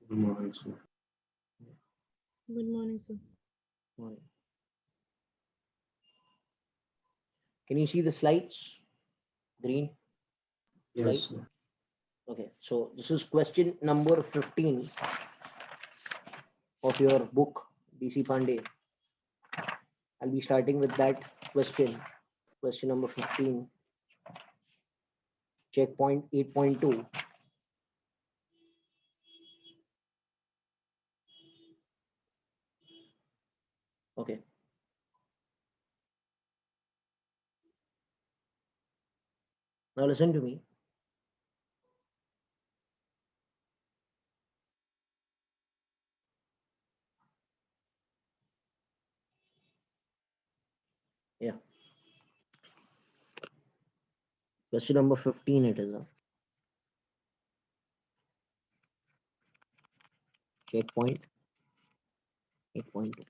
Good morning, sir. Good morning, sir. Morning. Can you see the slides? Green Yes, slide. sir. Okay, so this is question number 15 of your book, DC Pandey. I'll be starting with that question. Question number 15, checkpoint 8.2. Okay. Now listen to me. Yeah. Question number 15 it is. Checkpoint 8.2.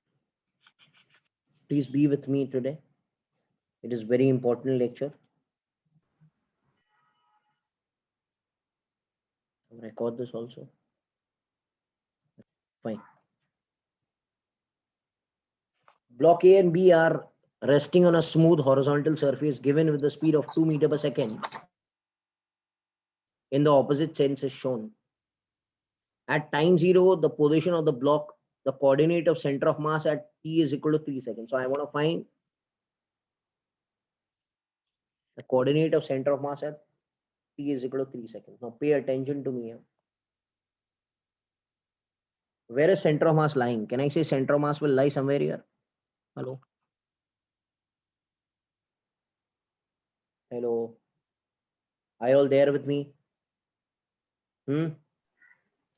Please be with me today. It is very important lecture. I'll record this also. Fine. Block A and B are resting on a smooth horizontal surface given with the speed of 2 meters per second in the opposite sense is shown. At time 0, the position of the block, the coordinate of center of mass at t is equal to 3 seconds. So I want to find the coordinate of center of mass at t is equal to 3 seconds. Now pay attention to me here. Where is center of mass lying? Can I say center of mass will lie somewhere here? Hello? Hello? Are you all there with me?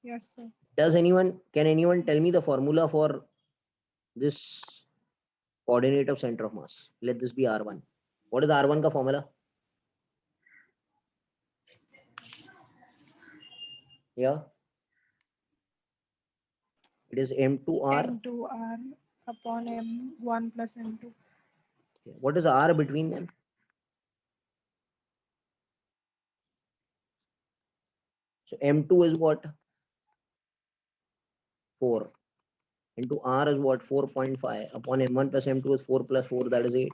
Yes, sir. Can anyone tell me the formula for this coordinate of center of mass? Let this be R1. What is R1 ka formula? Yeah. It is M2R. M2R upon M1 plus M2. Okay. What is R between them? So M2 is what? 4. Into R is what? 4.5. Upon M1 plus M2 is 4 plus 4, that is 8.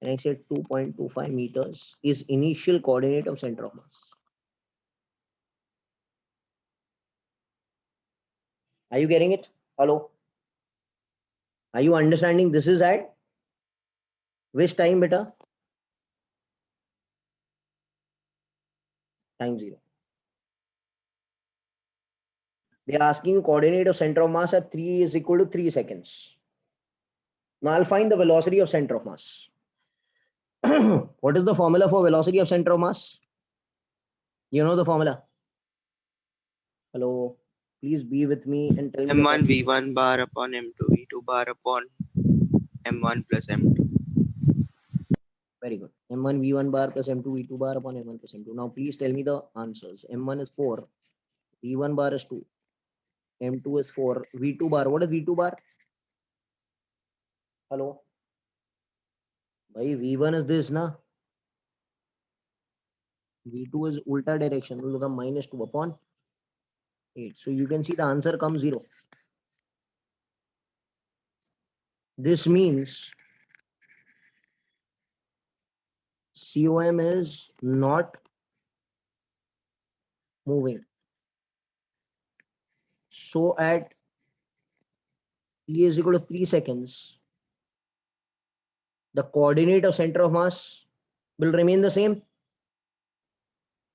And I said 2.25 meters is initial coordinate of center of mass. Are you getting it? Hello? Are you understanding this is at which time, beta? Time 0. They are asking you coordinate of center of mass at 3 is equal to 3 seconds. Now I'll find the velocity of center of mass. What is the formula for velocity of center of mass? You know the formula? Hello? Please be with me and tell me the M1 formula. V1 bar upon M2 V2 bar upon M1 plus M2. Very good. M1 V1 bar plus M2 V2 bar upon M1 plus M2. Now please tell me the answers. M1 is 4. V1 bar is 2. M2 is 4. V2 bar. What is V2 bar? Hello? Bhai, V1 is this, na? V2 is ulta direction. Will become minus 2 upon 8. So you can see the answer comes 0. This means COM is not moving. So at t is equal to 3 seconds, the coordinate of center of mass will remain the same.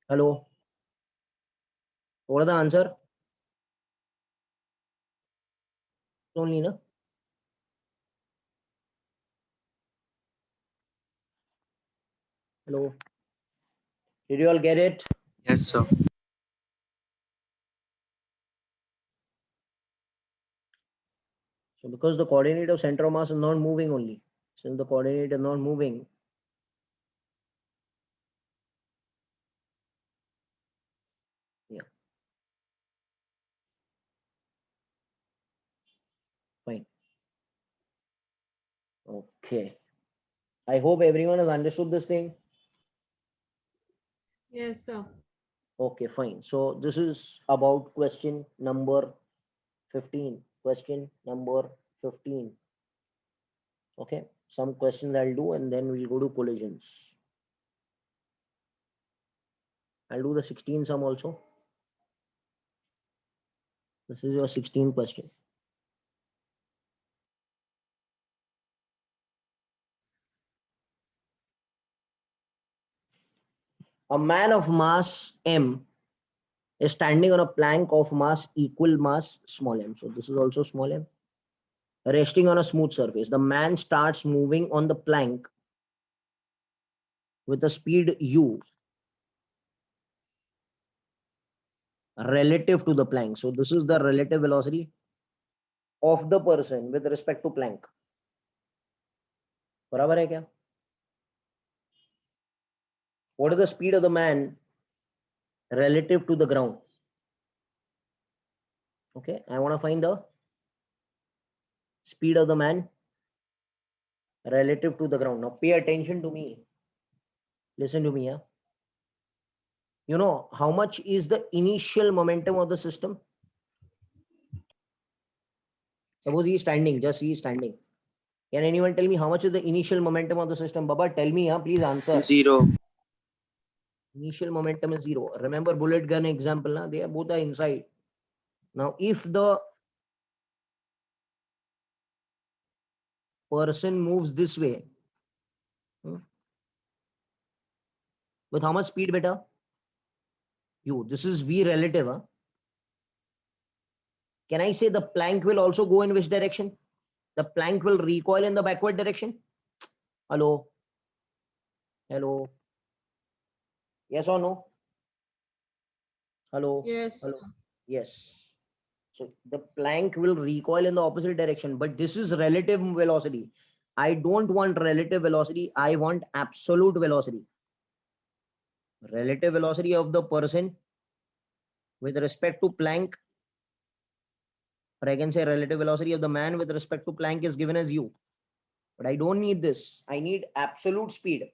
Hello? What is the answer? Only, na? Hello? Did you all get it? Yes, sir. So because the coordinate of center of mass is not moving only, since the coordinate is not moving, yeah, fine. Okay. I hope everyone has understood this thing. Yes, sir. Okay, fine. So this is about question number 15. Question number 15. Okay, some questions I'll do and then we'll go to collisions. I'll do the 16 sum also. This is your 16 question. A man of mass m is standing on a plank of mass equal mass small m. So this is also small m. Resting on a smooth surface. The man starts moving on the plank with a speed u relative to the plank. So this is the relative velocity of the person with respect to plank. बराबर है क्या? What is the speed of the man relative to the ground? Okay, I want to find the speed of the man relative to the ground. Now pay attention to me. Listen to me, yeah. You know how much is the initial momentum of the system? Suppose he is standing, just he is standing. Can anyone tell me how much is the initial momentum of the system? Baba, tell me, yeah, please answer. 0. Initial momentum is 0. Remember bullet gun example, na? They are both are inside. Now, if the person moves this way, with how much speed better? U. This is V relative. Huh? Can I say the plank will also go in which direction? The plank will recoil in the backward direction? Hello? Hello? Yes or no? Hello? Yes. Hello? Yes. So the plank will recoil in the opposite direction, but this is relative velocity. I don't want relative velocity. I want absolute velocity. Relative velocity of the person with respect to plank, or I can say relative velocity of the man with respect to plank is given as u. But I don't need this. I need absolute speed.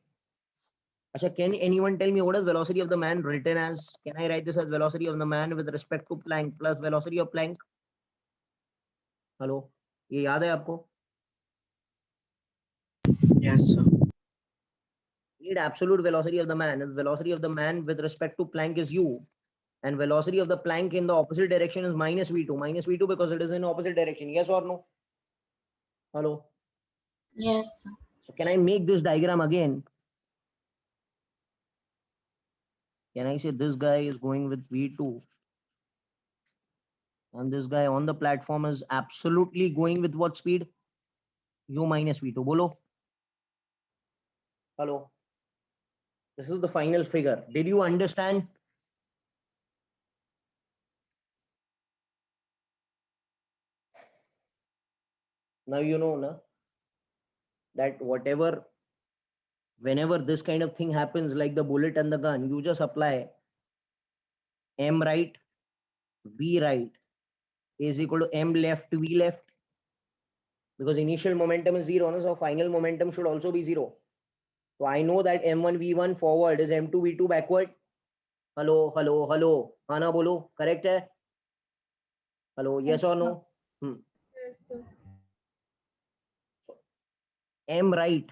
Achha, can anyone tell me what is velocity of the man written as? Can I write this as velocity of the man with respect to plank plus velocity of plank? Hello? ये याद है आपको? Yes, sir. Need absolute velocity of the man. And velocity of the man with respect to plank is u. And velocity of the plank in the opposite direction is minus v2. Minus v2 because it is in opposite direction. Yes or no? Hello? Yes. So can I make this diagram again? Can I say this guy is going with v2 and this guy on the platform is absolutely going with what speed? U minus v2. Bolo? Hello? This is the final figure. Did you understand? Now you know na, that whenever this kind of thing happens like the bullet and the gun, you just apply m right, v right is equal to m left to v left, because initial momentum is 0, no? So final momentum should also be 0. So I know that m1 v1 forward is m2 v2 backward. Hello, hello, hello. Hana bolo, correct hai? Hello, yes or no? Yes, sir. M right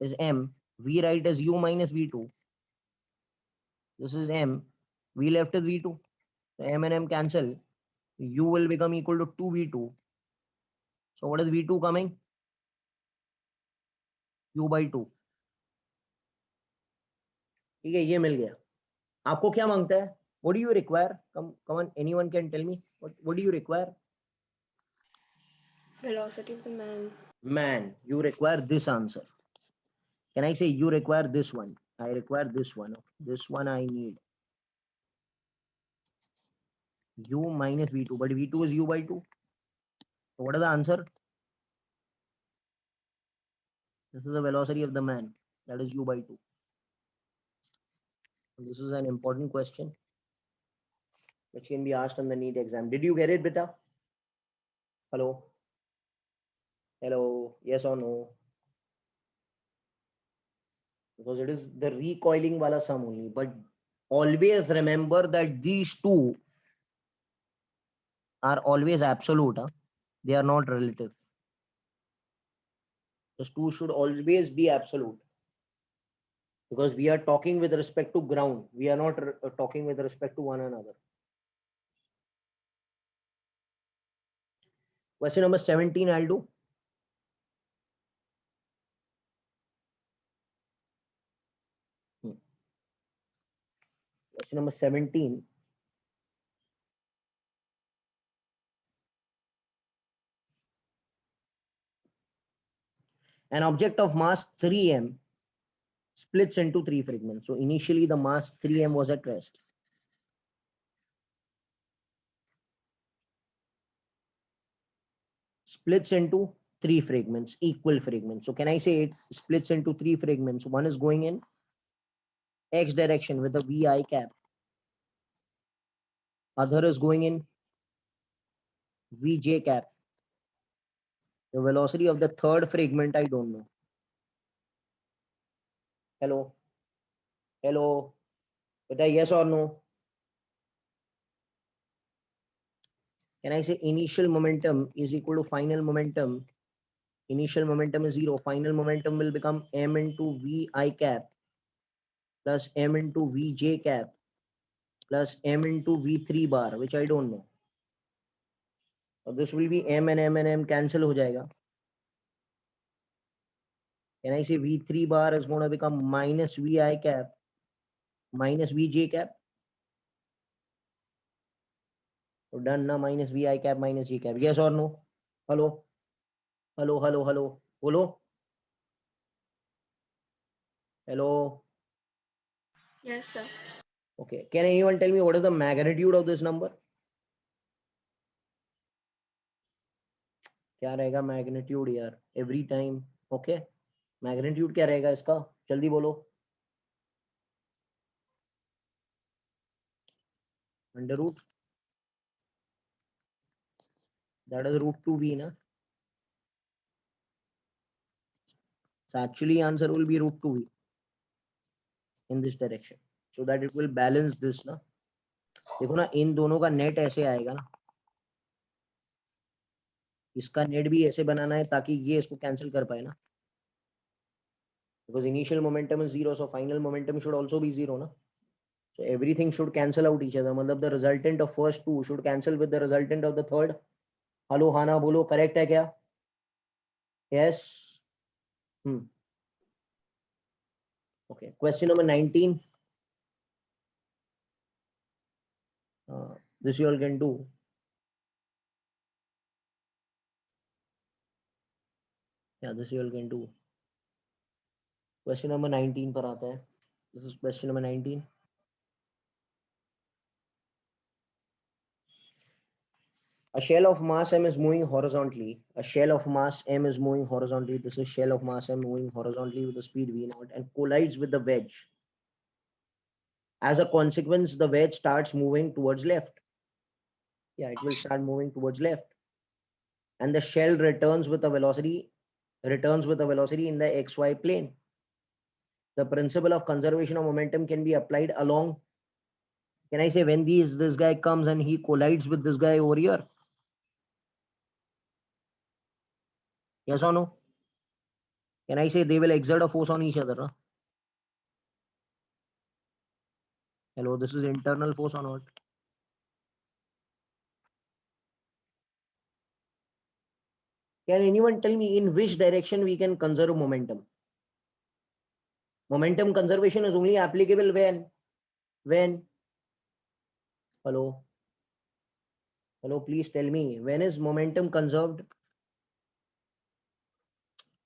is m, v right is u minus v2. This is m, v left is v2. So m and m cancel. U will become equal to 2v2. So what is v2 coming? U by 2. ठीक है, ये मिल गया. आपको क्या मांगता है? What do you require? Come on, anyone can tell me. What do you require? Velocity of the man. Man, you require this answer. Can I say you require this one? I require this one. This one I need. U minus v2, but v2 is u by 2. So what is the answer? This is the velocity of the man. That is u by 2. This is an important question which can be asked on the NEET exam. Did you get it, beta? Hello? Hello? Yes or no? Because it is the recoiling wala sum only, but always remember that these two are always absolute. They are not relative. These two should always be absolute, because we are talking with respect to ground. We are not talking with respect to one another. Question number 17, I'll do. Question number 17. An object of mass 3m splits into 3 fragments. So initially the mass 3m was at rest. Splits into 3 fragments, equal fragments. So can I say it splits into 3 fragments? One is going in x direction with a vi cap. Other is going in vj cap. The velocity of the third fragment, I don't know. Hello? Hello? Beta, yes or no? Can I say initial momentum is equal to final momentum? Initial momentum is 0. Final momentum will become m into vi cap plus m into vj cap plus m into v3 bar, which I don't know. So this will be m and m cancel ho jayega. Can I say v3 bar is going to become minus vi cap minus vj cap? So done na, minus vi cap minus j cap. Yes or no? Hello? Hello, hello, hello. Bolo? Hello? Yes, sir. Okay. Can anyone tell me what is the magnitude of this number? क्या रहेगा magnitude यार? Every time. Okay. Magnitude क्या रहेगा इसका? जल्दी बोलो. Under root. That is root 2v, na? So actually answer will be root 2v in this direction, so that it will balance this ना. देखो ना, इन दोनों का नेट ऐसे आएगा ना, इसका नेट भी ऐसे बनाना है ताकि ये इसको कैंसिल कर पाए ना, because initial momentum is 0, so final momentum should also be 0 ना. So everything should cancel out each other. मतलब the resultant of first two should cancel with the resultant of the third. Hello हाना बोलो, correct है क्या? Yes. Okay. Question number 19. This you all can do. Yeah, this you all can do. Question number 19 पर आता है. This is question number 19. A shell of mass m is moving horizontally. A shell of mass m is moving horizontally. This is shell of mass m moving horizontally with the speed v0 and collides with the wedge. As a consequence, the wedge starts moving towards left. Yeah, it will start moving towards left. And the shell returns with a velocity in the xy plane. The principle of conservation of momentum can be applied along. Can I say when this guy comes and he collides with this guy over here? Yes or no? Can I say they will exert a force on each other? No? Hello, this is internal force or not? Can anyone tell me in which direction we can conserve momentum? Momentum conservation is only applicable when? Hello? Hello, please tell me, when is momentum conserved?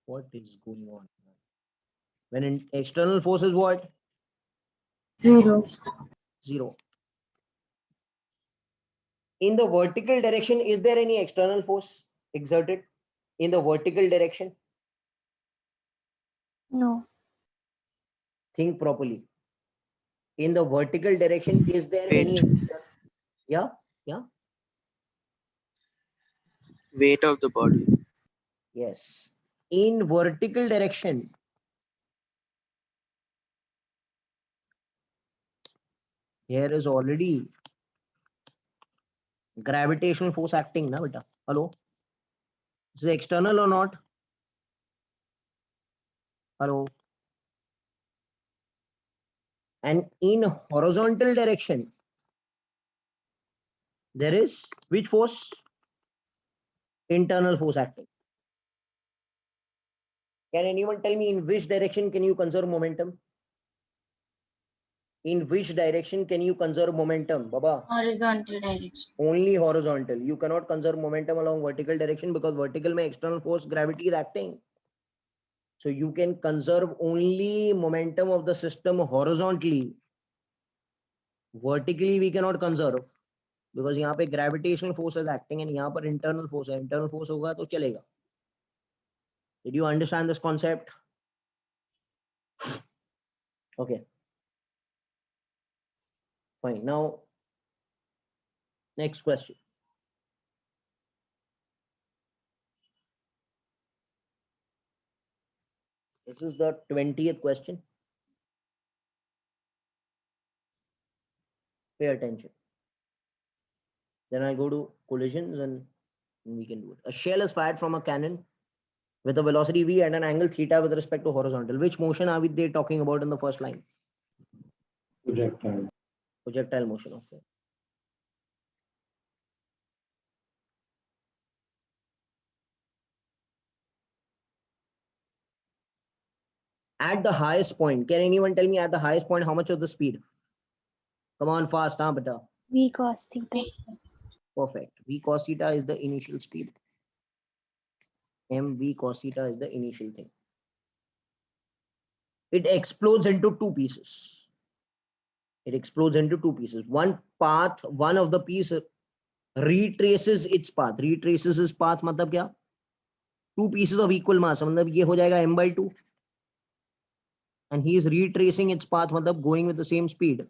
What is going on? When in external force is what? 0. 0. In the vertical direction, is there any external force exerted in the vertical direction? No. Think properly. In the vertical direction, is there any? Yeah. Weight of the body. Yes. In vertical direction, here is already gravitational force acting, na beta? Hello? This is external or not? Hello? And in horizontal direction, there is which force? Internal force acting. Can anyone tell me in which direction can you conserve momentum? In which direction can you conserve momentum, Baba? Horizontal direction. Only horizontal. You cannot conserve momentum along vertical direction because vertical mein external force gravity is acting. So you can conserve only momentum of the system horizontally. Vertically we cannot conserve because यहाँ पे gravitational force is acting and यहाँ पर internal force है. Internal force होगा तो चलेगा. Did you understand this concept? Okay. Fine. Now, next question. This is the 20th question. Pay attention. Then I go to collisions and we can do it. A shell is fired from a cannon with a velocity v and an angle theta with respect to horizontal. Which motion are they talking about in the first line? Projectile. Projectile motion. Okay. At the highest point, can anyone tell me at the highest point how much of the speed? Come on, fast, huh, beta? V cos theta. Perfect. V cos theta is the initial speed. M V cos theta is the initial thing. It explodes into two pieces. It explodes into two pieces. One path, one of the piece retraces its path. Retraces its path मतलब क्या? Two pieces of equal mass. मतलब ये हो जाएगा m/2. And he is retracing its path मतलब going with the same speed.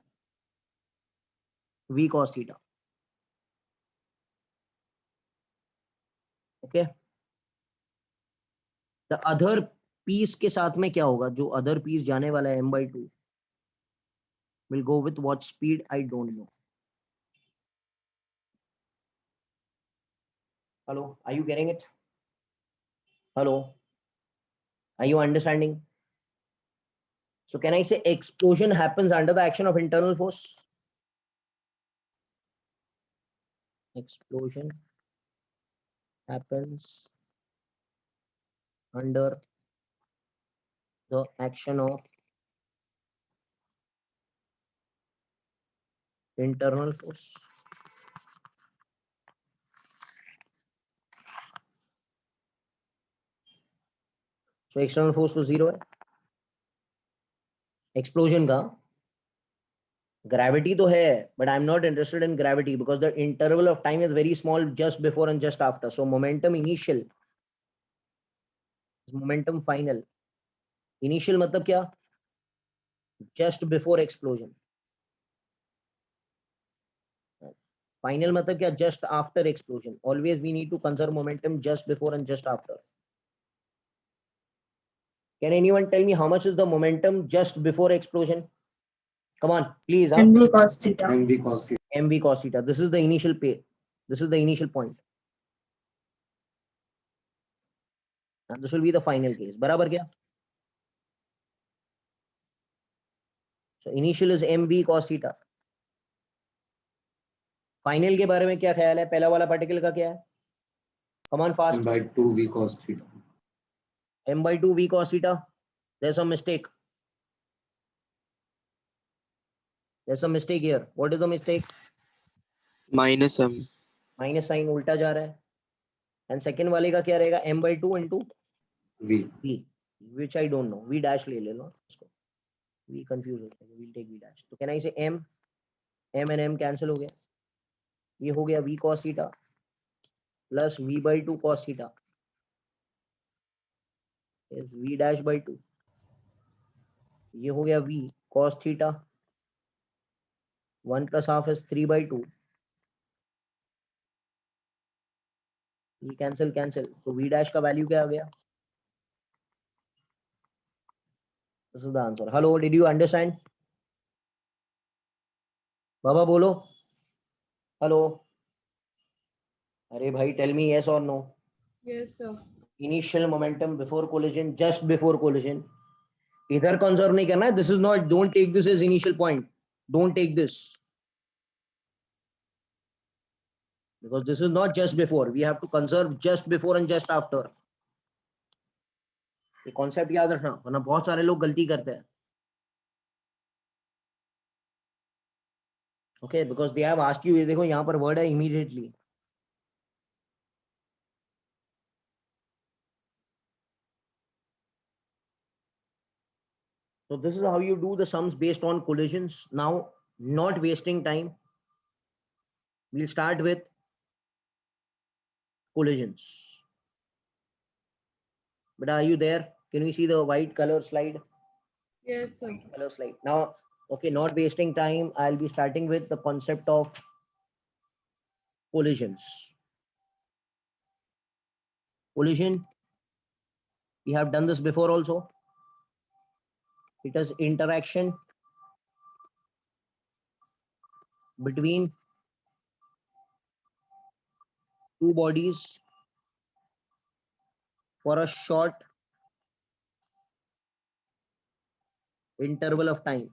V cos theta. Okay. The other piece के साथ में क्या होगा? जो other piece जाने वाला है m/2 will go with what speed? I don't know. Hello, are you getting it? Hello, are you understanding? So can I say explosion happens under the action of internal force? Explosion happens under the action of internal force. So external force to 0 है. Explosion का gravity तो है, but I'm not interested in gravity because the interval of time is very small just before and just after. So momentum initial is momentum final. Initial मतलब क्या? Just before explosion. Final मतलब क्या? Just after explosion. Always we need to conserve momentum just before and just after. Can anyone tell me how much is the momentum just before explosion? Come on, please. Huh? MV cos theta. MV cos theta. MV cos theta. This is the initial pay. This is the initial point. And this will be the final case. बराबर क्या? So initial is MV cos theta. Final के बारे में क्या ख्याल है? पहला वाला पार्टिकल का क्या है? Come on, fast. M/2 V cos theta. M/2 V cos theta. There's a mistake. There's a mistake here. What is the mistake? minus m. Minus sign उल्टा जा रहा है. And second वाले का क्या रहेगा? M/2 into V. V, which I don't know. V dash ले लो इसको. V confuse होता है. We'll take V dash. तो can I say M? M and M cancel हो गया. ये हो गया V cos theta plus V/2 cos theta is V dash by 2. ये हो गया V cos theta. 1 plus half is 3/2. ये cancel. तो V dash का value क्या आ गया? This is the answer. Hello, did you understand? बाबा बोलो, हेलो, अरे भाई tell me yes or no. Yes, sir. Initial momentum before collision, just before collision. इधर conserve नहीं करना है. This is not, don't take this as initial point. Don't take this. Because this is not just before. We have to conserve just before and just after. ये concept याद रखना, वरना बहुत सारे लोग गलती करते हैं. Okay, because they have asked you, ये देखो यहाँ पर वर्ड है immediately. So this is how you do the sums based on collisions. Now, not wasting time, we'll start with collisions. But are you there? Can we see the white color slide? Yes, sir. Color slide. Now, okay, not wasting time, I'll be starting with the concept of collisions. Collision, we have done this before also. It is interaction between two bodies for a short interval of time.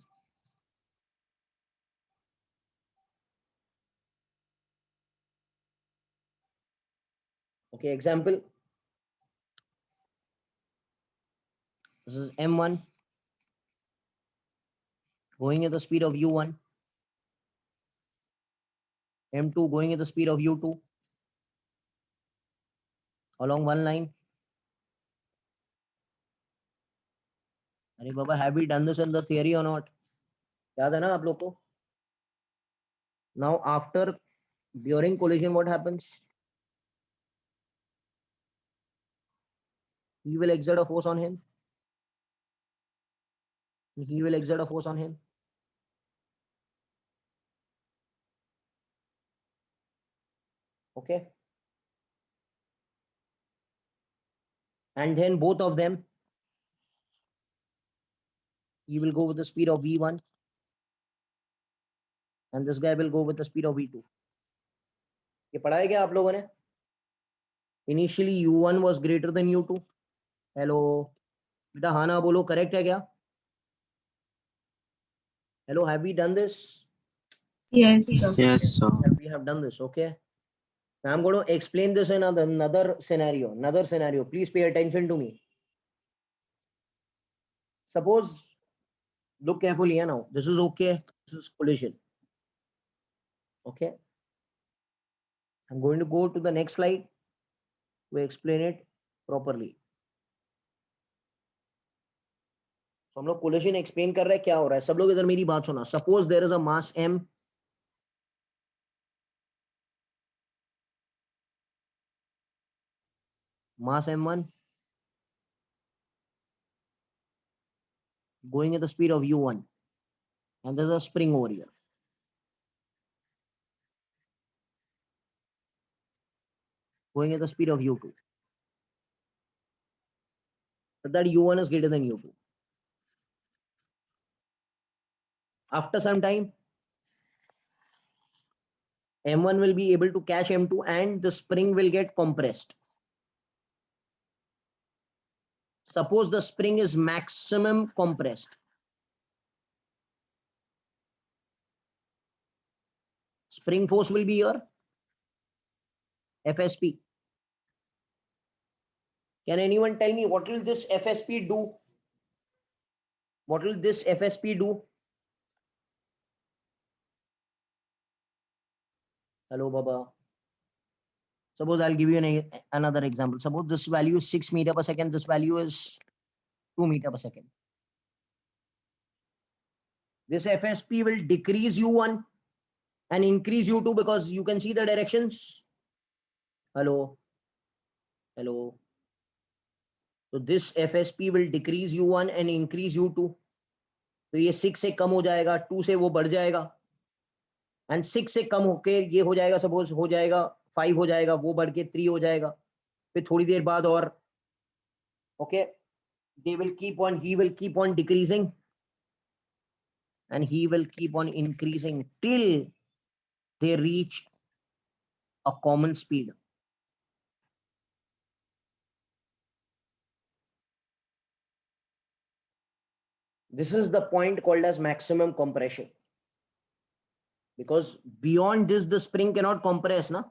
Okay, example. This is M1 going at the speed of U1, M2 going at the speed of U2 along one line. अरे बाबा, have we done this in the theory or not? याद है ना आप लोग को? Now after, during collision, what happens? He will exert a force on him. He will exert a force on him. Okay. And then both of them, he will go with the speed of V1 and this guy will go with the speed of V2. ये पढ़ा है क्या आप लोगों ने? Initially U1 was greater than U2. Hello, बेटा हाँ ना बोलो, correct है क्या? Hello, have we done this? Yes, sir. Yes, sir. We have done this. Okay. Now I'm going to explain this in another scenario. Another scenario. Please pay attention to me. Suppose, look carefully here now. This is okay. This is collision. Okay. I'm going to go to the next slide to explain it properly. So हम लोग collision explain कर रहे हैं, क्या हो रहा है? सब लोग इधर मेरी बात सुना. Suppose there is a mass M. Mass M1 going at the speed of U1 and there's a spring over here. Going at the speed of U2. So that U1 is greater than U2. After some time, M1 will be able to catch M2 and the spring will get compressed. Suppose the spring is maximum compressed. Spring force will be here, FSP. Can anyone tell me what will this FSP do? What will this FSP do? Hello, Baba. Suppose I'll give you another example. Suppose this value is 6 meter per second. This value is 2 meter per second. This FSP will decrease U1 and increase U2 because you can see the directions. Hello. Hello. So this FSP will decrease U1 and increase U2. तो ये 6 से कम हो जाएगा, 2 से वो बढ़ जाएगा and 6 से कम होके ये हो जाएगा, सपोज हो जाएगा 5 हो जाएगा, वो बढ़ के 3 हो जाएगा, फिर थोड़ी देर बाद और okay, he will keep on decreasing and he will keep on increasing till they reach a common speed. This is the point called as maximum compression, because beyond this the spring cannot compress, na?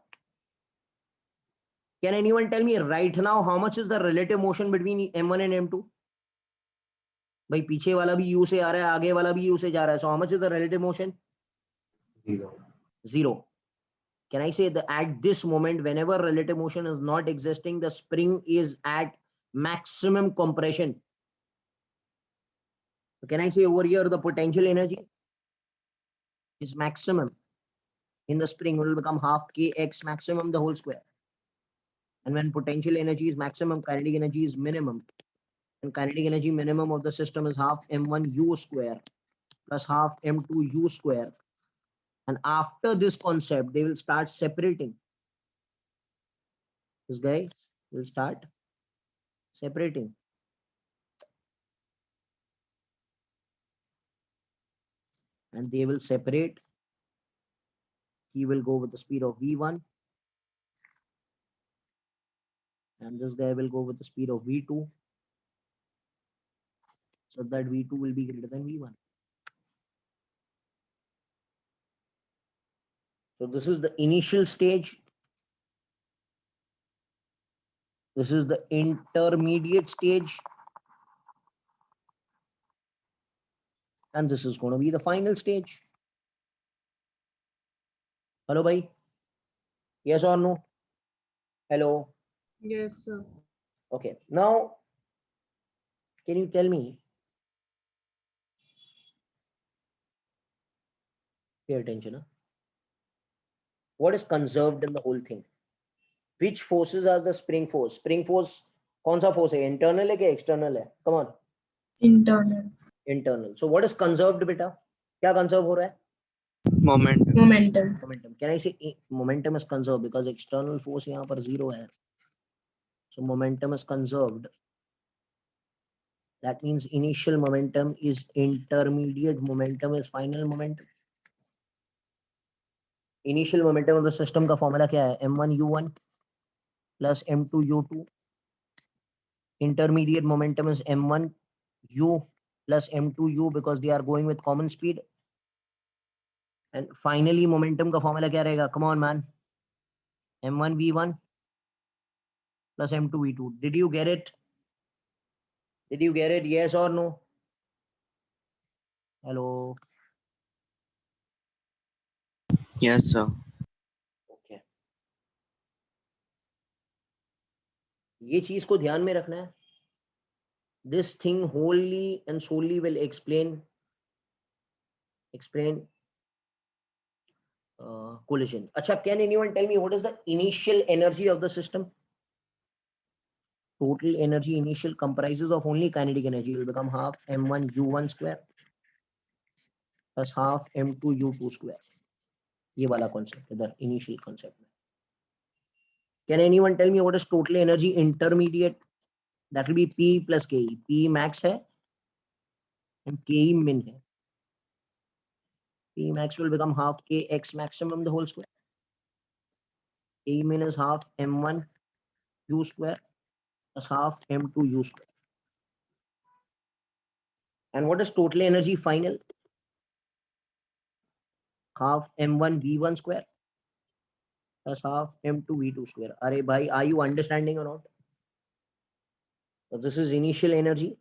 Can anyone tell me right now how much is the relative motion between m1 and m2? भाई पीछे वाला भी u से आ रहा है, आगे वाला भी u से जा रहा है, so how much is the relative motion? 0. 0. Can I say that at this moment, whenever relative motion is not existing, the spring is at maximum compression? So can I say over here the potential energy is maximum in the spring will become half kx maximum the whole square. And when potential energy is maximum, kinetic energy is minimum. And kinetic energy minimum of the system is half m1 u square plus half m2 u square. And after this concept, they will start separating. This guy will start separating. And they will separate. He will go with the speed of v1. And this guy will go with the speed of v2. So that v2 will be greater than v1. So this is the initial stage. This is the intermediate stage. And this is going to be the final stage. Hello, bhai? Yes or no? Hello? Yes, sir. Okay. Now, can you tell me? Pay attention. Huh? What is conserved in the whole thing? Which forces are the spring force? Spring force, कौन सा force है? Internal है क्या external है? Come on. Internal. Internal. So what is conserved, beta? क्या conserve हो रहा है? Momentum. Momentum. Momentum. Can I say momentum is conserved because external force यहाँ पर 0 है. So momentum is conserved. That means initial momentum is intermediate momentum is final momentum. Initial momentum of the system का formula क्या है? m1 u1 plus m2 u2. Intermediate momentum is m1 u plus m2 u because they are going with common speed. And finally momentum का formula क्या रहेगा? Come on man. m1 v1 plus m2 v2. Did you get it? Did you get it? Yes or no? Hello. Yes, sir. Okay. ये चीज को ध्यान में रखना है. This thing wholly and solely will explain collision. Acha, can anyone tell me what is the initial energy of the system? Total energy initial comprises of only kinetic energy. It will become half m1 u1 square plus half m2 u2 square. ये वाला concept इधर initial concept. Can anyone tell me what is total energy intermediate? That will be P plus KE. P max है and KE min है. P max will become half KX maximum the whole square. KE min is half m1 u square plus half m2 u square. And what is total energy final? Half m1 v1 square plus half m2 v2 square. Arey bhai, are you understanding or not? So this is initial energy.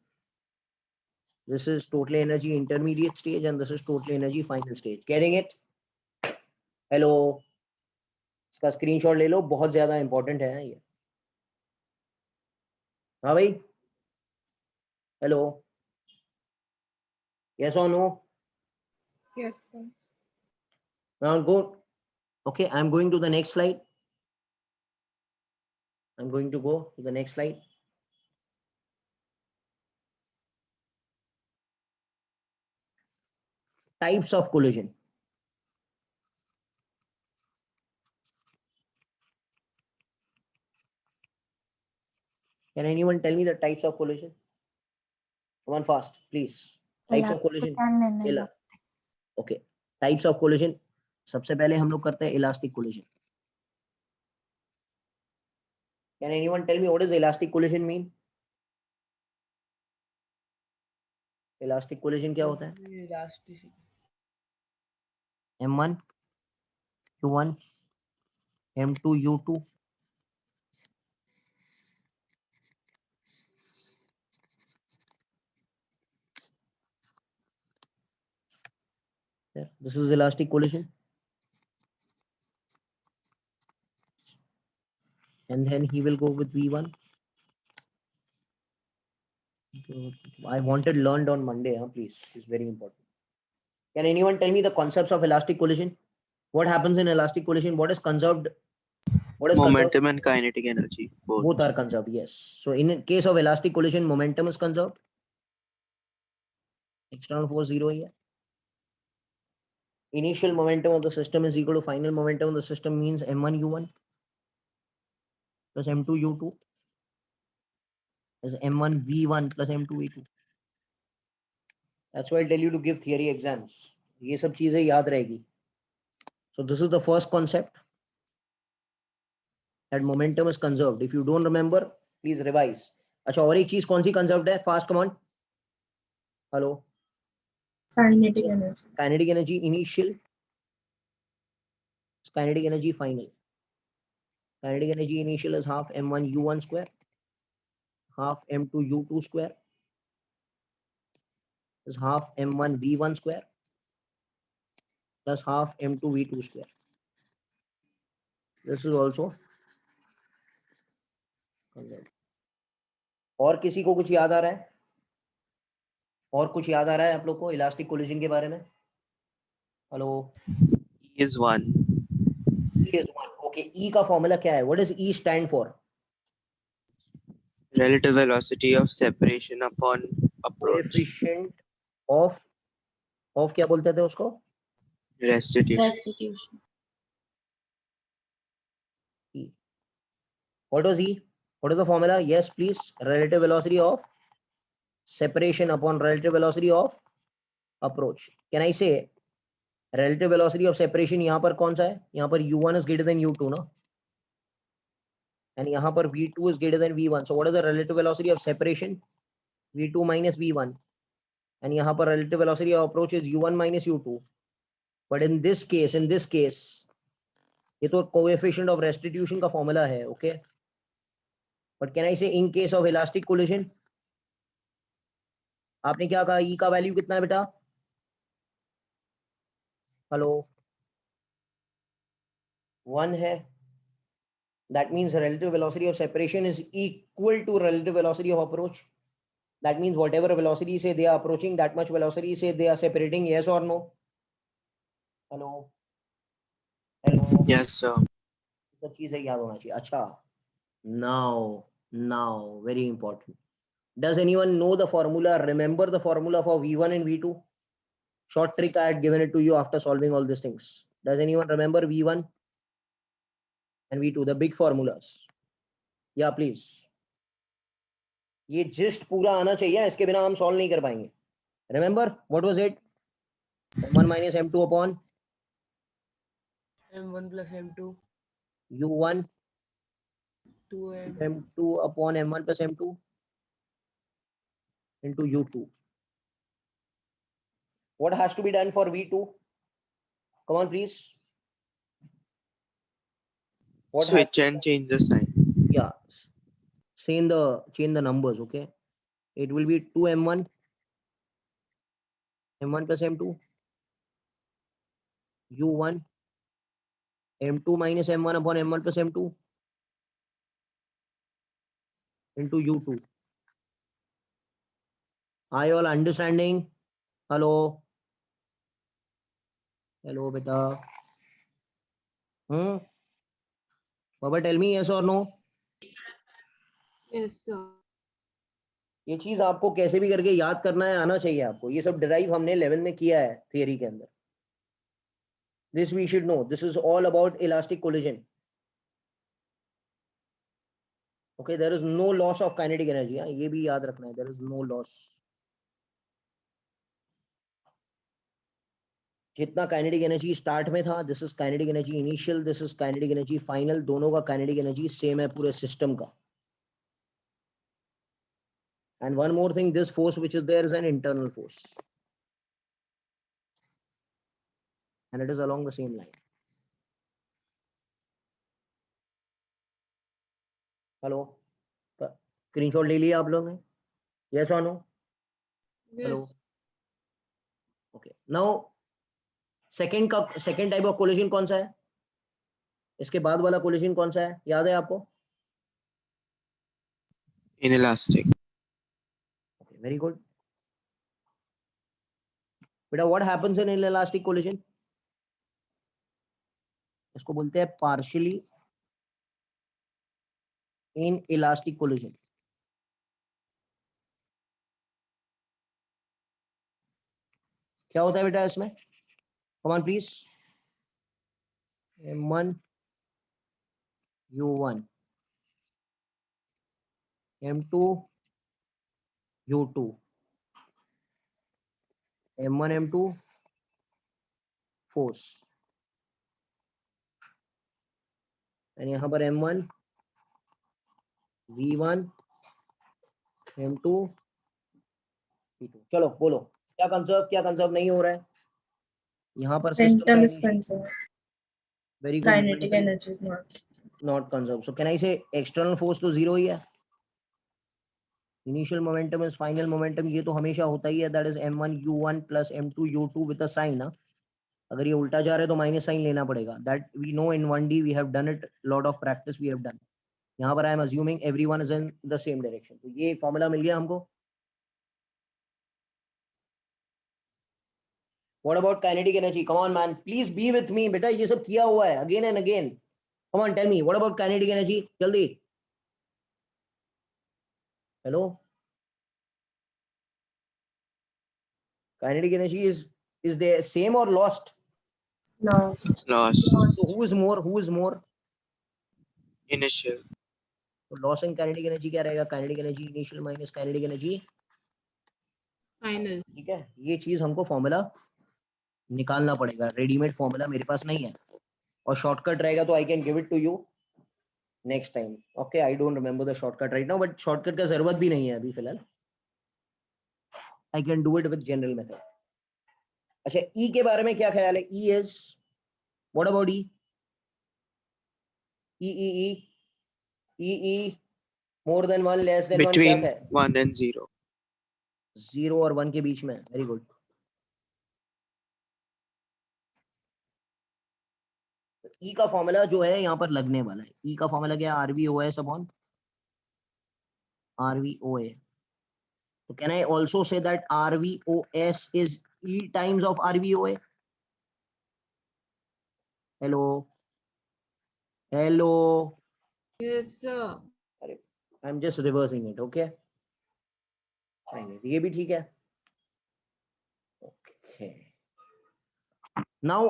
This is total energy intermediate stage and this is total energy final stage. Getting it? Hello. इसका screenshot ले लो, बहुत ज्यादा important है ये. हाँ भाई. Hello. Yes or no? Yes, sir. Now go. Okay, I'm going to the next slide. I'm going to go to the next slide. Types of collision. Can anyone tell me the types of collision? Come on fast, please. Types of collision. Ella. Okay, types of collision. सबसे पहले हम लोग करते हैं elastic collision. Can anyone tell me what is elastic collision mean? Elastic collision क्या होता है? M1 U1 M2 U2 this is elastic collision, and then he will go with V1. I wanted learned on Monday, please, it's very important. Can anyone tell me the concepts of elastic collision? What happens in elastic collision? What is conserved? What is conserved? Momentum and kinetic energy. Both are conserved, yes. So in case of elastic collision, momentum is conserved. External force 0 here. Initial momentum of the system is equal to final momentum of the system, means M1 U1 plus M2 U2 is M1 V1 plus M2 V2. That's why I tell you to give theory exams. ये सब चीजें याद रहेगी. So this is the first concept, that momentum is conserved. If you don't remember, please revise. अच्छा, और एक चीज कौन सी conserved है? Fast, come on. Hello. Kinetic energy. Kinetic energy initial, kinetic energy final. Kinetic energy initial is half M1 U1 square, half M2 U2 square, is half M1 V1 square plus half M2 V2 square. This is also conserved. और किसी को कुछ याद आ रहा है? और कुछ याद आ रहा है आप लोग को इलास्टिक कोलिजन के बारे में? Hello. E is 1. E is 1. Okay, E का फॉर्मूला क्या है? What does E stand for? Relative velocity of separation upon approach. Coefficient of क्या बोलते थे उसको? Restitution. Restitution. E. What was E? What is the formula? Yes, please. Relative velocity of separation upon relative velocity of approach. Can I say relative velocity of separation यहाँ पर कौन सा है? यहाँ पर U1 is greater than U2 ना? And यहाँ पर V2 is greater than V1. So what is the relative velocity of separation? V2 minus V1. And यहाँ पर relative velocity of approach is U1 minus U2. But in this case, ये तो coefficient of restitution का formula है, okay? But can I say in case of elastic collision? आपने क्या कहा? E का वैल्यू कितना है बेटा? हेलो. 1 है. That means relative velocity of separation is equal to relative velocity of approach. That means whatever velocity say they are approaching, that much velocity say they are separating. Yes or no? Hello. Hello. Yes, sir. सब चीजें याद होना चाहिए. अच्छा. Now, very important. Does anyone know the formula? Remember the formula for V1 and V2? Short trick, I had given it to you after solving all these things. Does anyone remember V1 and V2, the big formulas? Yeah, please. ये just पूरा आना चाहिए, इसके बिना हम solve नहीं कर पाएंगे. Remember, what was it? M1 minus M2 upon M1 plus M2, U1 2M, M2 upon M1 plus M2 into U2. What has to be done for V2? Come on, please. What has Switch and change the sign. yeah, change the numbers, okay? It will be 2M1 M1 plus M2 U1 M2 minus M1 upon M1 plus M2 into U2. Are you all understanding? Hello. Hello, beta. Baba, tell me yes or no. Yes, sir. ये चीज आपको कैसे भी करके याद करना है, आना चाहिए आपको. ये सब डिराइव हमने 11 में किया है थियरी के अंदर. This we should know. This is all about elastic collision. Okay, there is no loss of kinetic energy. ये भी याद रखना है. There is no loss. जितना काइनेटिक एनर्जी स्टार्ट में था, this is kinetic energy initial, this is kinetic energy final, दोनों का काइनेटिक एनर्जी सेम है पूरे सिस्टम का. And one more thing, this force which is there is an internal force. And it is along the same line. Hello? Screenshot ले लिया आप लोगों ने? Yes or no? Hello? Yes. Okay. Now, second type of collision कौन सा है? इसके बाद वाला collision कौन सा है? याद है आपको? Inelastic. Okay, very good. बेटा, what happens in inelastic collision? इसको बोलते हैं partially inelastic collision. क्या होता है बेटा इसमें? Come on, please. M1 U1 M2 U2 M1 M2 force, यानी यहां पर M1 V1 M2 V2. चलो बोलो क्या कंजर्व नहीं हो रहा है यहाँ पर? Momentum is system conserved. Very good. Kinetic energy is not. Not conserve. So can I say external force तो जीरो ही है. Initial momentum is final momentum, ये तो हमेशा होता ही है. That is M1 U1 plus M2 U2 with a sign. अगर ये उल्टा जा रहा है तो माइनस साइन लेना पड़ेगा. That we know in 1D, we have done it, lot of practice we have done. यहाँ पर I am assuming everyone is in the same direction. तो ये फॉर्मूला मिल गया हमको. What about kinetic energy? Come on man, please be with me बेटा, ये सब किया हुआ है again and again. Come on, tell me, what about kinetic energy? जल्दी. Hello? Kinetic energy is there same or lost? Lost. Loss. So who is more? Initial. तो loss and kinetic energy क्या रहेगा? Kinetic energy initial minus kinetic energy Final. ठीक है. ये चीज हमको formula निकालना पड़ेगा. रेडीमेड फॉर्मूला मेरे पास नहीं है और शॉर्टकट रहेगा तो I can give it to you next time. Okay, I don't remember the shortcut right now, but shortcut का जरूरत भी नहीं है अभी फिलहाल. I can do it with general method. अच्छा, ई के बारे में क्या ख्याल है? E is what about e? E more than 1 less than 1 क्या Between है? 1 and 0. 0 और 1 के बीच में. Very good. ई का फॉर्मूला जो है यहाँ पर लगने वाला है. ई का फॉर्मूला क्या है? RVOS upon RVOA. So can I also say that RVOS is E times of RVOA? Hello? Yes, sir. I'm just reversing it, okay? Fine. ये भी ठीक है. Okay. Now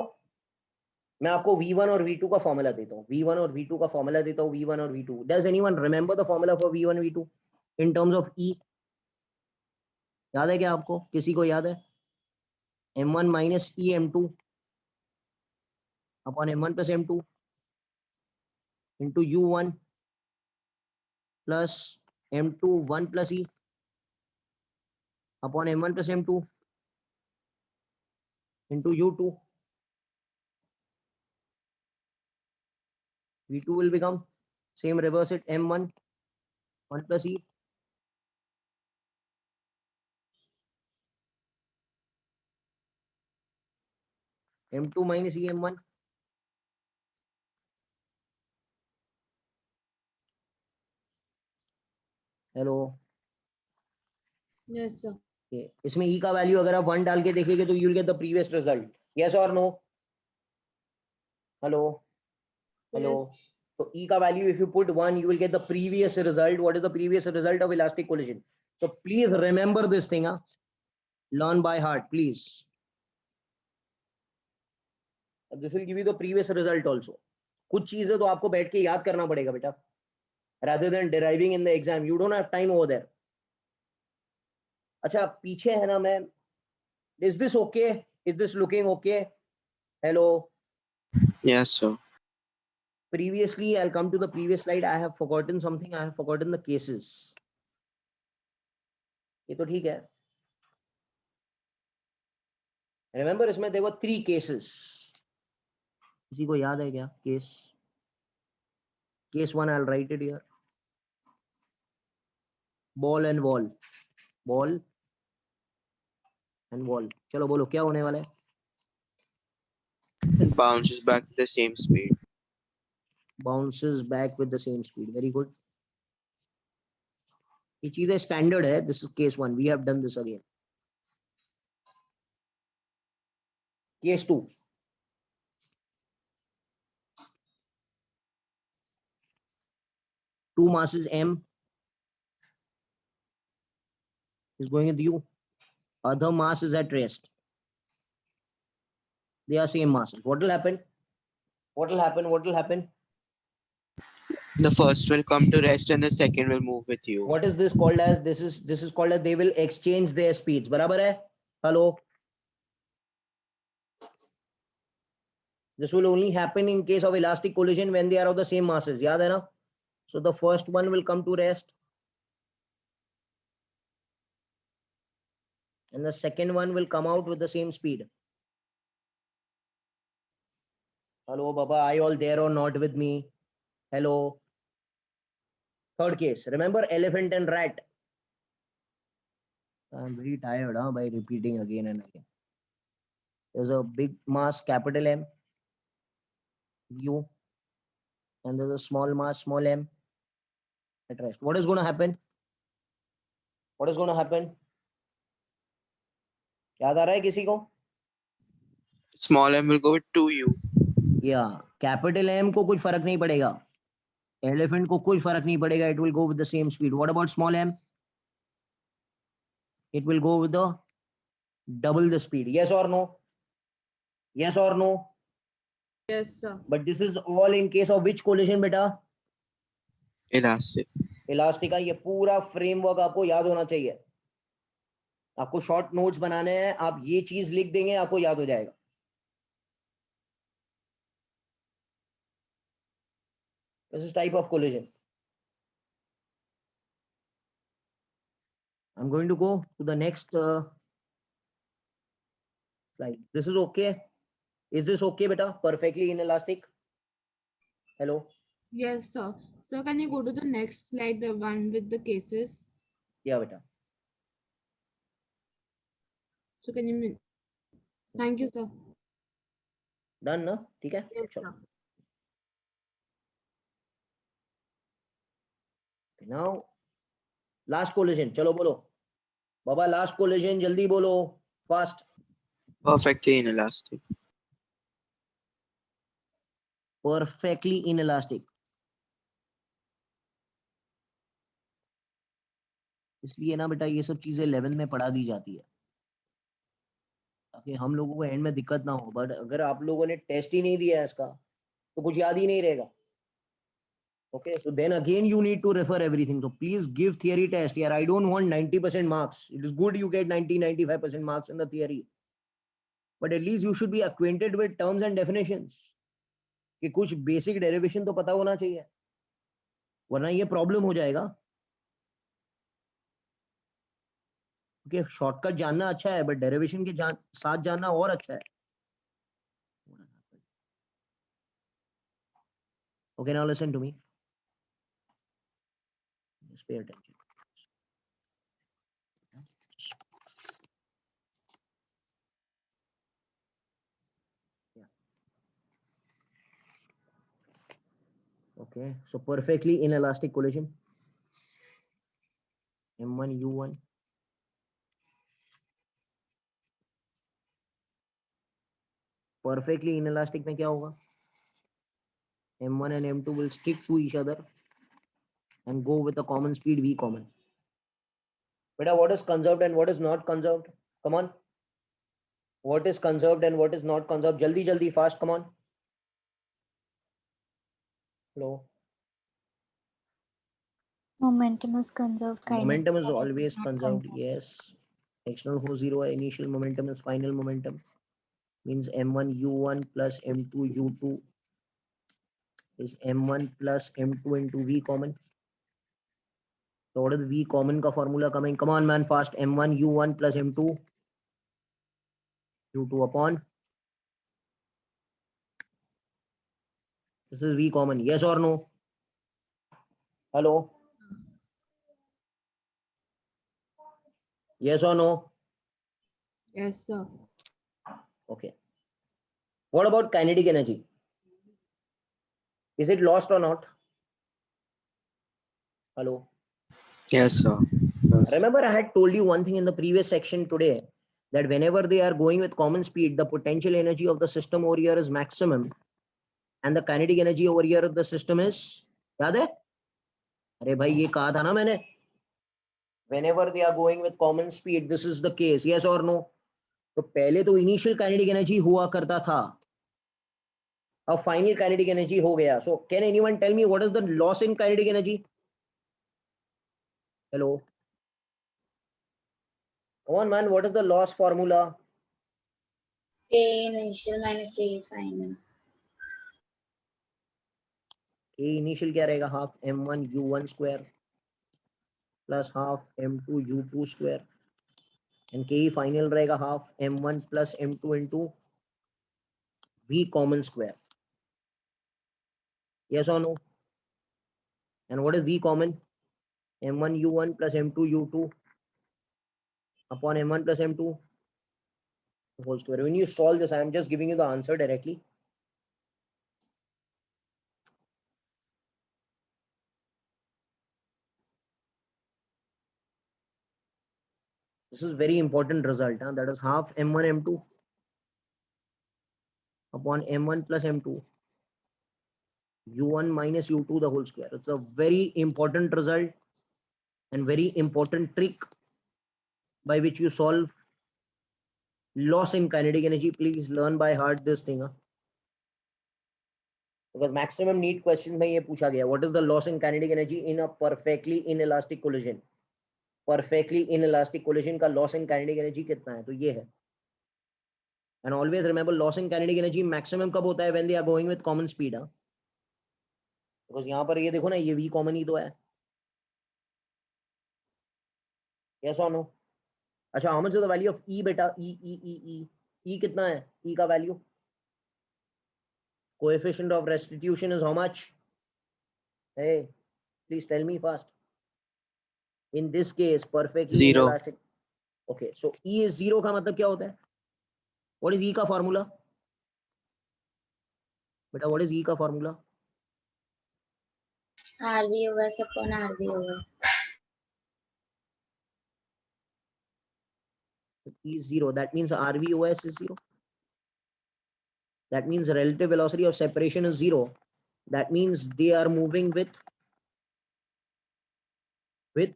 मैं आपको V1 और V2 का फॉर्मूला देता हूँ. V1 और V2 का फॉर्मूला देता हूँ. V1 और V2. Does anyone remember the formula for V1 V2 in terms of E? याद है क्या आपको? किसी को याद है? M1 minus E M2 upon M1 plus M2 into U1 plus M2 1 plus E upon M1 plus M2 into U2. V2 will become same, reverse it, M1 1 plus E M2 minus E M1. Hello. Yes, sir. इसमें E का value अगर आप 1 डाल के देखेंगे तो you will get the previous result. Yes और no? Hello. Yes. So E का value, if you put 1, you will get the previous result. What is the previous result of elastic collision? So please remember this thing. Learn by heart, please. This will give you the previous result also. कुछ चीजें तो आपको बैठ के याद करना पड़ेगा बेटा. Rather than deriving in the exam, you don't have time over there. अच्छा, पीछे है ना मैं. Is this okay? Is this looking okay? Hello. Yes, sir. Previously, I'll come to the previous slide. I have forgotten something. I have forgotten the cases. ये तो ठीक है. Remember, इसमें there were 3 cases. किसी को याद है क्या case? Case 1, I'll write it here. Ball and wall. Ball and wall. चलो बोलो क्या होने वाला है? It bounces back at the same speed. Bounces back with the same speed. Very good. ये चीजें standard है. This is case 1. We have done this again. Case 2. Two masses M is going with you. Other mass is at rest. They are same masses. What will happen? What will happen? What will happen? The first will come to rest and the second will move with you. What is this called as? This is called as they will exchange their speeds. बराबर है? Hello. This will only happen in case of elastic collision when they are of the same masses. याद है ना? So the first one will come to rest. And the second one will come out with the same speed. Hello, Baba, are you all there or not with me? Hello. Third case. Remember elephant and rat. I'm very tired by repeating again and again. There's a big mass, capital M, U, and there's a small mass, small m, at rest. What is going to happen? What is going to happen? याद आ रहा है किसी को? Small m will go with 2u. Yeah, capital M को कुछ फर्क नहीं पड़ेगा. Elephant को कुछ फर्क नहीं पड़ेगा. It will go with the same speed. What about small m? It will go with the double the speed. Yes or no? Yes or no? Yes, sir. But this is all in case of which collision बेटा? Elastic. Elastic का ये पूरा framework आपको याद होना चाहिए. आपको short notes बनाने हैं. आप ये चीज लिख देंगे आपको याद हो जाएगा. This is type of collision. I'm going to go to the next slide. This is okay. Is this okay, beta? Perfectly inelastic. Hello. Yes, sir. So can you go to the next slide, the one with the cases? Yeah, beta. So can you? Thank you, sir. Done, na? ठीक है? Yes, चलो. sir. Okay, now, last collision. चलो बोलो. बाबा last collision जल्दी बोलो. Fast. Perfectly inelastic. Perfectly inelastic. इसलिए ना बेटा ये सब चीजें 11 में पढ़ा दी जाती है ताकि हम लोगों को एंड में दिक्कत ना हो. बट अगर आप लोगों ने टेस्ट ही नहीं दिया है इसका तो कुछ याद ही नहीं रहेगा. Okay, so then again you need to refer everything. So please give theory test here. I don't want 90% marks. It is good you get 90-95% marks in the theory. But at least you should be acquainted with terms and definitions. कि कुछ basic derivation तो पता होना चाहिए. वरना ये problem हो जाएगा. Okay, shortcut जानना अच्छा है, but derivation के साथ जानना और अच्छा है. Okay, now listen to me. Just pay attention. Yeah. Okay, so perfectly inelastic collision. M1, U1. Perfectly inelastic में क्या होगा? M1 and M2 will stick to each other and go with a common speed V common. Beta, what is conserved and what is not conserved? Come on. What is conserved and what is not conserved? Jaldi, jaldi, fast, come on. Hello. Momentum is conserved. Momentum is kinetic always not conserved. Yes. External force 0, initial momentum is final momentum. means m1 u1 plus m2 u2 is m1 plus m2 into v common. So what is v common ka formula coming? Come on man, fast. m1 u1 plus m2 u2 upon. This is v common. Yes or no? Hello? Yes or no? Yes, sir. Okay. What about kinetic energy? Is it lost or not? Hello? Yes, sir. Remember, I had told you one thing in the previous section today, that whenever they are going with common speed, the potential energy of the system over here is maximum, and the kinetic energy over here of the system is, याद है? अरे भाई ये कहा था ना मैंने, whenever they are going with common speed, this is the case. Yes or no? तो पहले तो इनिशियल काइनेटिक एनर्जी हुआ करता था, अब फाइनल काइनेटिक एनर्जी हो गया. So can anyone tell me what is the loss in kinetic energy? Hello, come on man, what is the loss formula? K initial minus K final. K initial क्या रहेगा? Half m1 u1 square plus half m2 u2 square, and K final रहेगा half m1 plus m2 into v common square. Yes or no? And what is v common? m1 u1 plus m2 u2 upon m1 plus m2 whole square. When you solve this, I am just giving you the answer directly. This is very important result. That is half m1 m2 upon m1 plus m2 u1 minus u2 the whole square. It's a very important result and very important trick by which you solve loss in kinetic energy. Please learn by heart this thing. Because maximum need questions में ये पूछा गया, what is the loss in kinetic energy in a perfectly inelastic collision? Perfectly inelastic collision का loss in kinetic energy कितना है? तो ये है. And always remember, loss in kinetic energy maximum कब होता है? When they are going with common speed. Because यहाँ पर ये देखो ना, ये v common ही तो है. Yes or no? अच्छा, how much is the value of E beta? E कितना है? E का value? Coefficient of restitution is how much? Hey, please tell me fast. In this case, perfectly 0. inelastic. Okay, so E is 0 का मतलब क्या होता है? What is E का formula? बेटा, what is E का formula? RVOS upon RVOS. E is 0. That means RVOS is 0. That means relative velocity of separation is 0. That means they are moving with V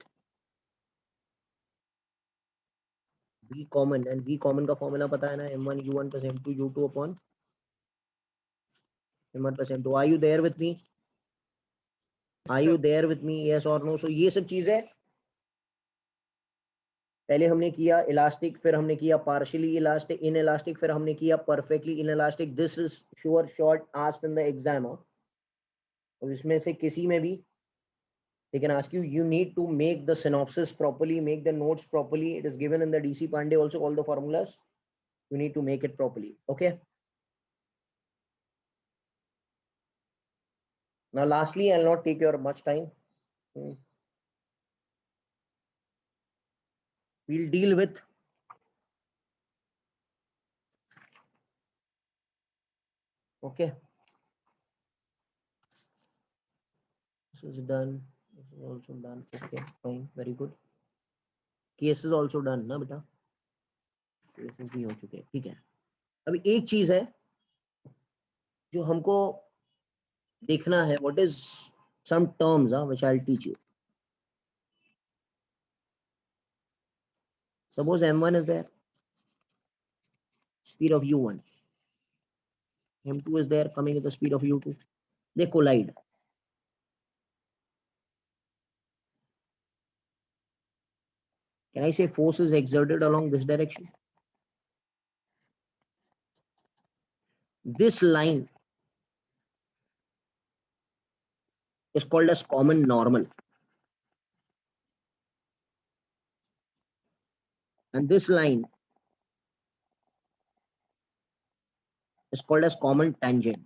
common, and V common का formula पता है ना, m1 u1 plus m2 u2 upon m1 plus m2. Are you there with me? Are you there with me? Yes or no? So ये सब चीजें पहले हमने किया इलास्टिक, फिर हमने किया पार्शियली इलास्टिक, इन इलास्टिक, फिर हमने किया perfectly in elastic. This is sure short asked in the exam. और इसमें से किसी में भी they can ask you, you need to make the synopsis properly, make the notes properly. It is given in the DC Pandey also, all the formulas. You need to make it properly. Okay. Now lastly, I'll not take your much time. We'll deal with okay. This is done. This is also done. Okay, fine, very good. Case is also done ना बेटा, cases भी हो चुके हैं. ठीक है. अभी एक चीज है जो हमको देखना है. What is some terms which I'll teach you. Suppose m1 is there, speed of u1. m2 is there, coming at the speed of u2. They collide. Can I say force is exerted along this direction? This line is called as common normal, and this line is called as common tangent.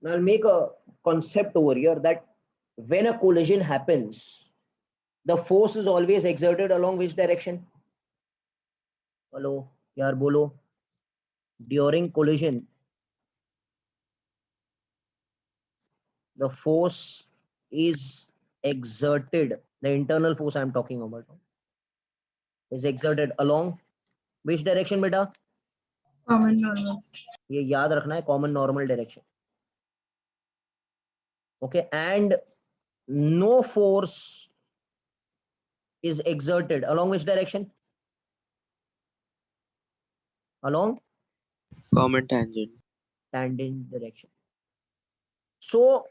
Now I'll make a concept over here that when a collision happens, the force is always exerted along which direction? Hello, yaar bolo. During collision, the force is exerted. The internal force I'm talking about is exerted along which direction, beta? Common normal. ये याद रखना है, common normal direction. Okay, and no force is exerted along which direction? Along Common tangent. tangent direction. So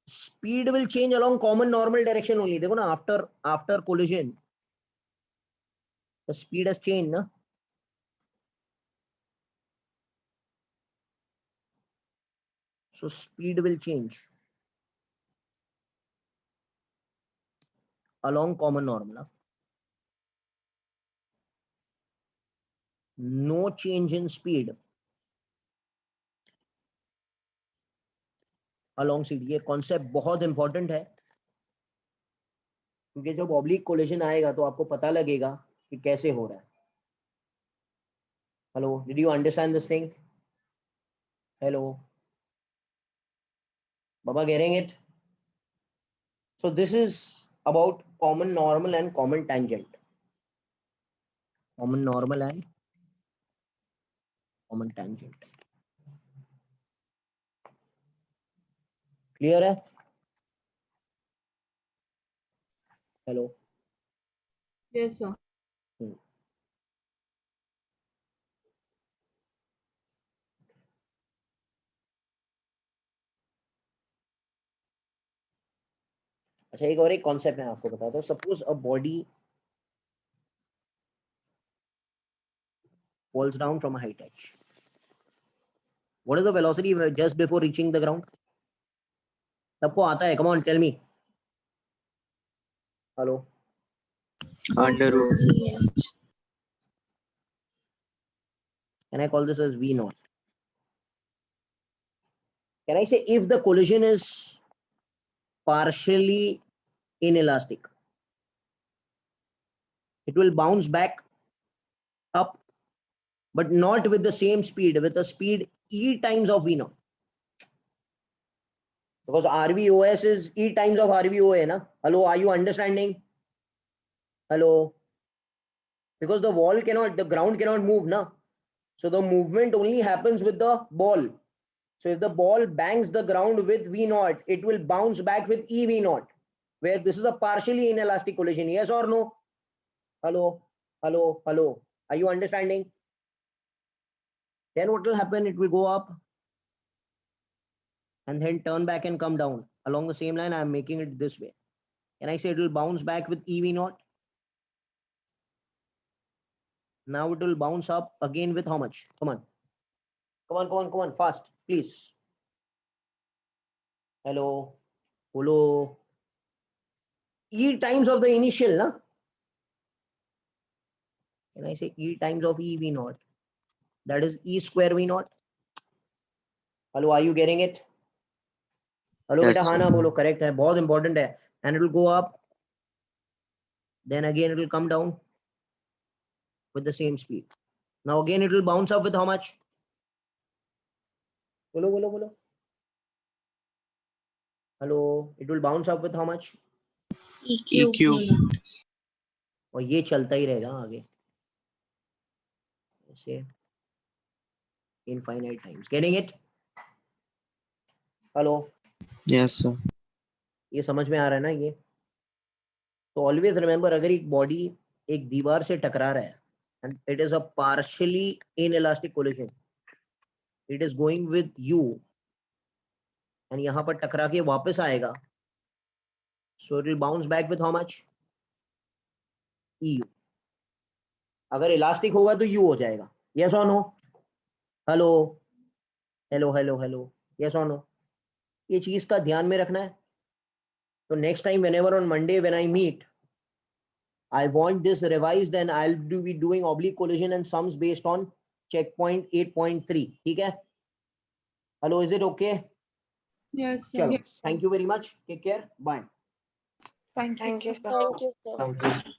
speed will change along common normal direction only. देखो ना, after collision, the speed has changed, ना? So speed will change along common normal. Huh? No change in speed along speed. ये concept बहुत important है, क्योंकि जब oblique collision आएगा तो आपको पता लगेगा कि कैसे हो रहा है. Hello, did you understand this thing? Hello, Baba, getting it? So this is about common normal and common tangent. Common normal and common tangent. Clear है? Hello. Yes, sir. अच्छा, एक और एक कॉन्सेप्ट मैं आपको बताता हूँ. Suppose a body falls down from a height h. What is the velocity just before reaching the ground? सबको आता है? Come on, tell me. Hello. Under root. GH. Can I call this as V naught? Can I say if the collision is partially inelastic, it will bounce back up, but not with the same speed, with a speed E times of V naught. Because RVOS is E times of RVOA, na? Hello, are you understanding? Hello. Because the ground cannot move, na? So the movement only happens with the ball. So if the ball bangs the ground with V naught, it will bounce back with EV naught, where this is a partially inelastic collision. Yes or no? Hello, hello, hello. Are you understanding? Then what will happen? It will go up and then turn back and come down along the same line. I am making it this way. Can I say it will bounce back with EV naught? Now it will bounce up again with how much? Come on. Come on, come on, come on, fast, please. Hello, hello. E times of the initial, na? Can I say E times of EV naught? That is E square V naught. Hello, are you getting it? Hello, Yes, beta, sir. हाँ ना बोलो, correct है, बहुत important है. And it will go up. Then again it will come down with the same speed. Now again it will bounce up with how much? Bolo, bolo, bolo. Hello, it will bounce up with how much? EQ. और ये चलता ही रहेगा आगे ऐसे infinite times. Getting it? Hello, Yes, sir. ये समझ में आ रहा है ना ये? तो ऑलवेज रिमेंबर, अगर एक बॉडी एक दीवार से टकरा रहा है and it is a partially inelastic collision, it is going with you and यहाँ पर टकरा के वापस आएगा, so it will bounce back with how much? EU. अगर इलास्टिक होगा तो यू हो जाएगा, यस और no? Hello hello hello hello, yes और नो? ये चीज का ध्यान में रखना है. तो next time whenever on Monday when I meet, I want this revised and I'll be doing oblique collision and sums based on checkpoint 8.3. ठीक है? Hello, is it okay? Yes, sir. चलो, Yes, sir. thank you very much. Take care. Bye. Thank you, sir. Thank you, sir. Thank you.